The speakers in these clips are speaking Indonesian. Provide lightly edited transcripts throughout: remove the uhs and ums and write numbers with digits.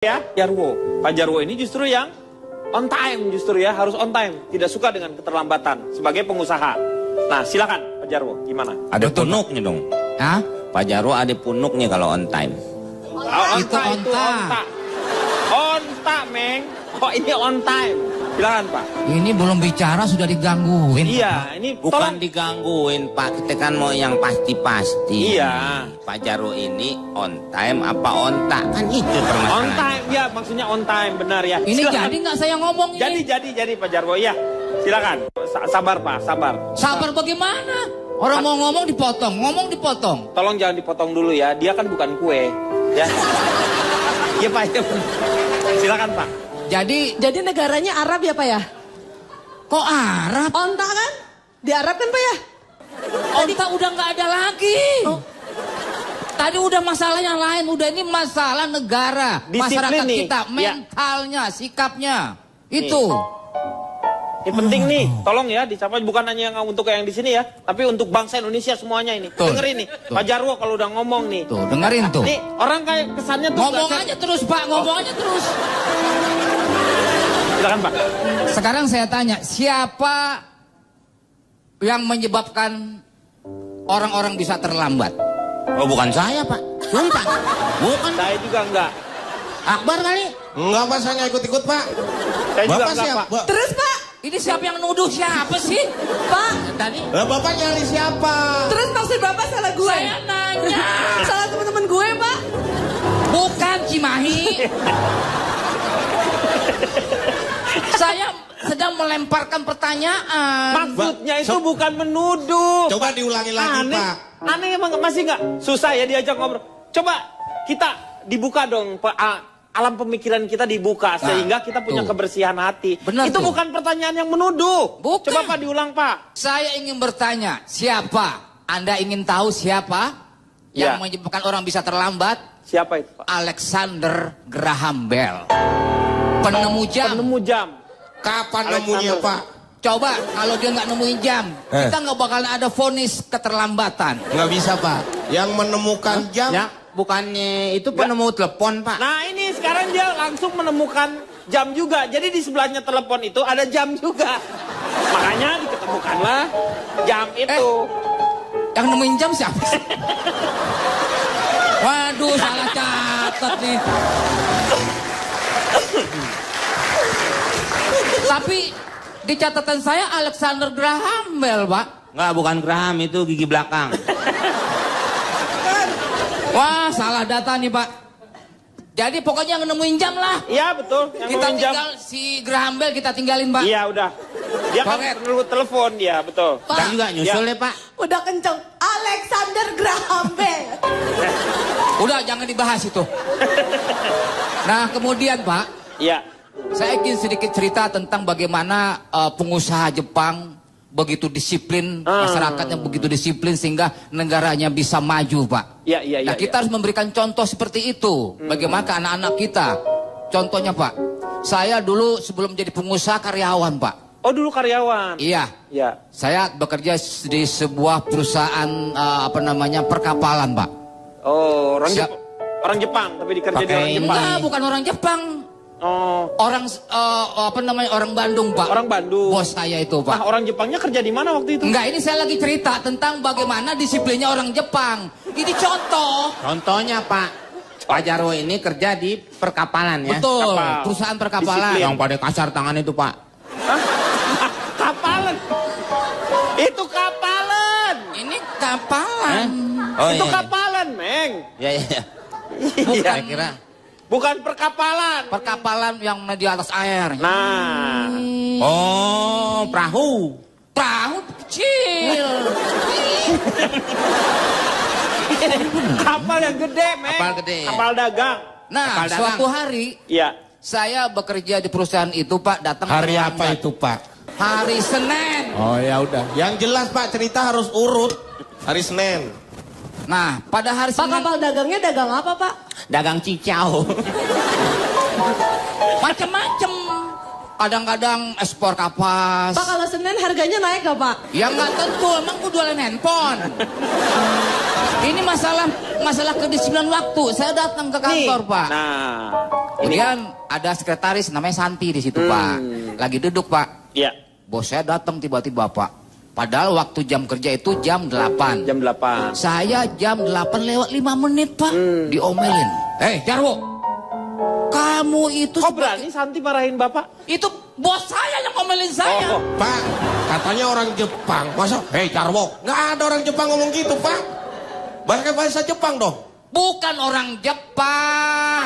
Ya, Pak Jarwo ini justru yang on time, justru ya, harus on time, tidak suka dengan keterlambatan sebagai pengusaha. Nah, silakan Pak Jarwo, gimana? Ada punuknya dong. Hah? Pak Jarwo ada punuknya kalau on time. Onta, Meng. Oh, ini on time. Silakan Pak. Ini belum bicara sudah digangguin. Iya, ini Bukan tolong. digangguin Pak, kita kan mau yang pasti-pasti. Iya. Pak Jarwo ini on time apa onta? Kan itu On permasalahan. time, ya maksudnya on time, benar ya. Ini Silakan. jadi nggak saya ngomong ini? Jadi Pak Jarwo, ya. Silakan. Sabar Pak, sabar. Sabar bagaimana? Orang mau ngomong dipotong. Tolong jangan dipotong dulu ya, dia kan bukan kue. Ya. Iya Pak, ya. Silakan Pak. Jadi negaranya Arab ya Pak ya? Kok Arab? Onta kan? Di Arab kan Pak ya? Onta udah nggak ada lagi. Oh. Tadi udah masalah yang lain, udah ini masalah negara, Disiplin masyarakat nih. kita, Ya. mentalnya, sikapnya. Itu. Ini penting nih, tolong ya dicapai, bukan hanya yang untuk yang di sini ya, tapi untuk bangsa Indonesia semuanya ini. Tuh. Dengerin nih, Tuh. Pak Jarwo kalau udah ngomong nih. Tuh, dengerin tuh. Nih, orang kayak kesannya tuh Ngomong nggak- aja terus Pak, ngomong aja terus. Silakan Pak. Sekarang saya tanya, siapa yang menyebabkan orang-orang bisa terlambat? Oh bukan saya Pak. Sumpah. Bukan. Saya juga enggak. Akbar kali. Enggak Pak, saya nggak ikut-ikut Pak. Saya juga Bapak enggak siapa? Pak. Terus Pak? Ini siapa yang nuduh siapa sih? Pak? Tadi Lah Bapak nyari siapa? Terus maksud Bapak salah gue? saya nanya. Salah teman-teman gue Pak? Bukan Cimahi. Saya sedang melemparkan pertanyaan. Maksudnya itu bukan menuduh. Coba diulangi lagi Aneh, Pak. aneh emang masih enggak? Susah ya diajak ngobrol. Coba kita dibuka dong, Pak. Alam pemikiran kita dibuka sehingga kita punya tuh. kebersihan hati. Benar itu tuh. bukan pertanyaan yang menuduh. Bukan. Coba Pak diulang Pak. Saya ingin bertanya, siapa? Anda ingin tahu siapa yang Ya. menyebabkan orang bisa terlambat? Siapa itu Pak? Alexander Graham Bell. Penemu jam. Penemu jam. Kapan Alexander. nemunya Pak? Coba kalau dia nggak nemuin jam, kita nggak bakalan ada vonis keterlambatan. Nggak bisa Pak. Yang menemukan jam. Ya, bukannya itu penemu telepon Pak. Nah ini sekarang dia langsung menemukan jam juga. Jadi di sebelahnya telepon itu ada jam juga. Makanya diketemukanlah jam itu. Yang nemuin jam siapa sih? Waduh, salah catat nih. Tapi di catatan saya Alexander Graham Bell, Pak. Enggak, bukan Graham, itu gigi belakang. Wah, salah data nih, Pak. Jadi pokoknya yang nemuin jam lah. Iya betul. Yang Kita nemuin jam. tinggal si Graham Bell kita tinggalin, Pak. Iya udah. Dia kan Correct. perlu telepon dia betul. Kita juga nyusul ya Pak. Udah kenceng. Alexander Graham Bell. Udah jangan dibahas itu. Nah, kemudian, Pak, Iya. saya ingin sedikit cerita tentang bagaimana pengusaha Jepang begitu disiplin, masyarakatnya begitu disiplin sehingga negaranya bisa maju, Pak. Iya. Nah, kita harus memberikan contoh seperti itu. Bagaimana ke anak-anak kita? Contohnya, Pak, saya dulu sebelum jadi pengusaha karyawan, Pak. Oh dulu karyawan. Iya, Iya. saya bekerja di sebuah perusahaan perkapalan, Pak. Oh orang Siap. Jepang. Orang Jepang tapi dikerja di Pakai orang Jepang. Enggak, bukan orang Jepang. Oh Orang orang Bandung, Pak. orang Bandung. Bos saya itu, Nah Pak. orang Jepangnya kerja di mana waktu itu? Enggak, ini saya lagi cerita tentang bagaimana disiplinnya orang Jepang. Ini contoh. Contohnya Pak, Pak Jarwo ini kerja di perkapalan ya. Betul, Kapal. perusahaan perkapalan. Disiplin. Yang pada kasar tangan itu Pak. Hah? Kapalan. Itu kapalan. Ini kapalan. Oh itu iya. kapalan, Meng. Ya, ya, ya. Bukan Saya kira. Bukan perkapalan. perkapalan yang di atas air. Nah, Oh, perahu. Perahu kecil. kapal yang gede, Meng. Kapal gede. Kapal dagang. Nah, Kapal dagang. suatu hari Iya. saya bekerja di perusahaan itu, Pak, datang Hari terlambat. apa itu Pak? Hari Senin. Oh ya udah. Yang jelas Pak, cerita harus urut. Hari Senin. Nah, pada hari Pak, Senin kapal dagangnya dagang apa Pak? Dagang cicau. macam-macam. Kadang-kadang ekspor kapas. Pak, kalau Senin harganya naik gak Pak? Ya nggak tentu, emang gue jualan handphone. Ini masalah masalah kedisiplinan waktu. Saya datang ke kantor, Pak. Nah, Kemudian ada sekretaris namanya Santi di situ, Pak. Lagi duduk, Pak. ya, Bos saya datang tiba-tiba, Pak. Padahal waktu jam kerja itu jam 8. jam 8. Saya jam 8 lewat 5 menit, Pak. Diomelin. Jarwo. Kamu itu Kok berani Santi marahin Bapak? Itu bos saya yang ngomelin saya. Oh. Pak, katanya orang Jepang. Masa, hei Jarwo. Nggak ada orang Jepang ngomong gitu, Pak. Pakai bahasa Jepang dong. Bukan orang Jepang.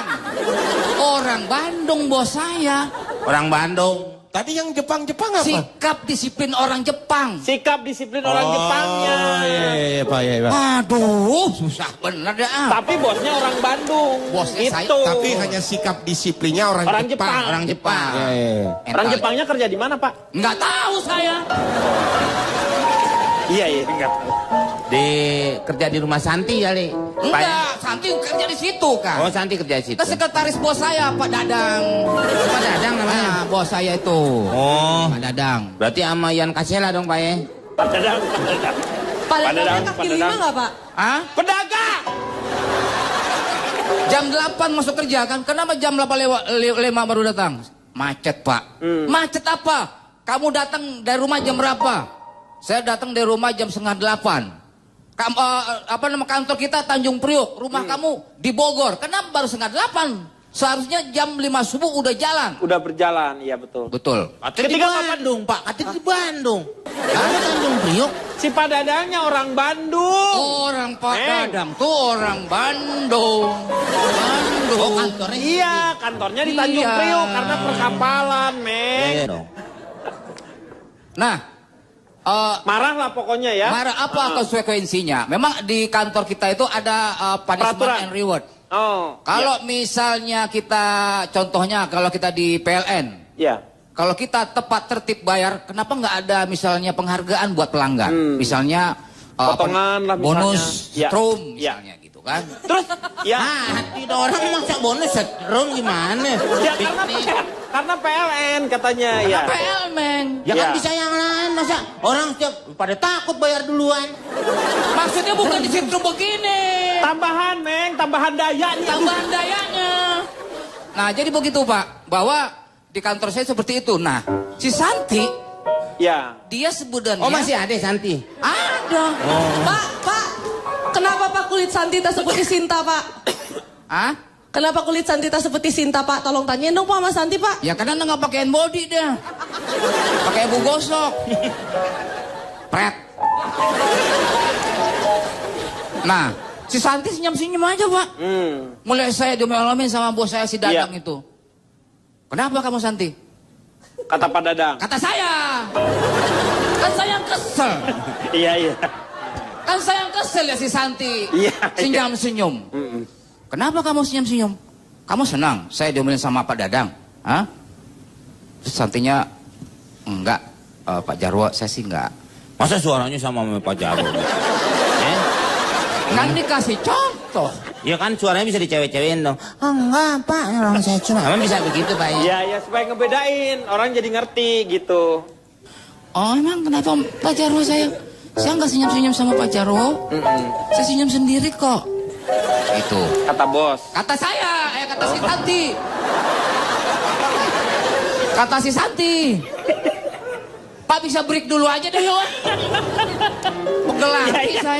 Orang Bandung bos saya. Orang Bandung. Tadi yang Jepang-Jepang apa? Sikap disiplin orang Jepang. Sikap disiplin orang Jepangnya. Iya, Pak, iya, Pak. Aduh, susah bener dah. Tapi bosnya orang Bandung. Bosnya saya. Gitu. Tapi hanya sikap disiplinnya orang, Orang Jepang. Jepang. Orang Jepang. Iya, iya. Orang Jepangnya kerja di mana, Pak? Nggak tahu saya. Iya, enggak. Kerja di rumah Santi kali. Enggak, Santi kerja di situ kan. Oh, Santi kerja di situ. Itu sekretaris bos saya, Pak Dadang. Pak Dadang namanya. Nah, bos saya itu. Oh. Pak Dadang. Berarti sama Ian Kasela dong, Pak ya? Pak Dadang, Pak Dadang. Padahal kaki Padahal. lima nggak Pak? Hah? Pedagang! Jam 8 masuk kerja kan? Kenapa jam 8 lewat 5 baru datang? Macet, Pak. Macet apa? Kamu datang dari rumah jam berapa? Saya datang dari rumah jam 7:30. Kantor kita Tanjung Priok, rumah kamu di Bogor. Kenapa baru 7:30? Seharusnya jam 5 subuh udah jalan. Udah berjalan, iya betul. Betul. Ketika di Bandung, Pak. Katanya di Bandung. Kamu Tanjung Priok. Si Pak Dadangnya orang Bandung. Orang Pak Meng. Dadang tuh orang Bandung. Bandung. Oh, kantornya. Iya, kantornya di Tanjung Iya. Priok karena perkapalan, Meng. Iya dong. Nah, Marah lah pokoknya ya. marah apa konsekuensinya? Memang di kantor kita itu ada punishment Peraturan. and reward. Oh. Kalau misalnya kita, contohnya kalau kita di PLN, Ya. kalau kita tepat tertib bayar, kenapa nggak ada misalnya penghargaan buat pelanggan? Misalnya Potongan lah misalnya. bonus Ya. strum Ya. misalnya gitu kan? Terus ya. Tidak orang masa bonus setrum gimana? Ya karena PLN katanya ya. PLN. Ya kan Ya. bisa yang lain, masa orang setiap pada takut bayar duluan. Maksudnya bukan di situ begini. Tambahan, Meng, tambahan daya nih. Tambahan dayanya. Nah, jadi begitu Pak, bahwa di kantor saya seperti itu. Nah, si Santi, Ya. dia sebenarnya Oh masih ada Santi? ada. Pak, kenapa Pak kulit Santi tak seperti Sinta Pak? Hah? Kenapa kulit Santi tak seperti Sinta Pak? Tolong tanyain dong Pak sama Santi Pak. Ya karena nggak pakai body dia, pakai bu gosok, pret. Nah, si Santi senyum-senyum aja Pak. Mulai saya diomel-omelin sama bos saya si Dadang Iya. itu. Kenapa kamu Santi? Kata Pak Dadang. Kata saya. Kan saya yang kesel. Iya, iya. Kan saya yang kesel ya si Santi. Iya, Senyum-senyum. Kenapa kamu senyum-senyum? Kamu senang saya diomelin sama Pak Dadang? Hah? Terus Santinya, enggak, Pak Jarwo, saya sih enggak. Masa suaranya sama Pak Jarwo? Kan dikasih contoh. Ya kan suaranya bisa dicewek-cewekin dong. Oh, enggak Pak, orang saya cuma. Emang bisa begitu Pak ya? Iya, ya supaya ngebedain. Orang jadi ngerti gitu. Oh emang kenapa Pak Jarwo saya nggak senyum-senyum sama Pak Jarwo? Saya senyum sendiri kok. Itu. Kata bos. Kata saya, kata si Santi. Kata si Santi. Pak bisa break dulu aja deh, yuk. Pegel lagi saya.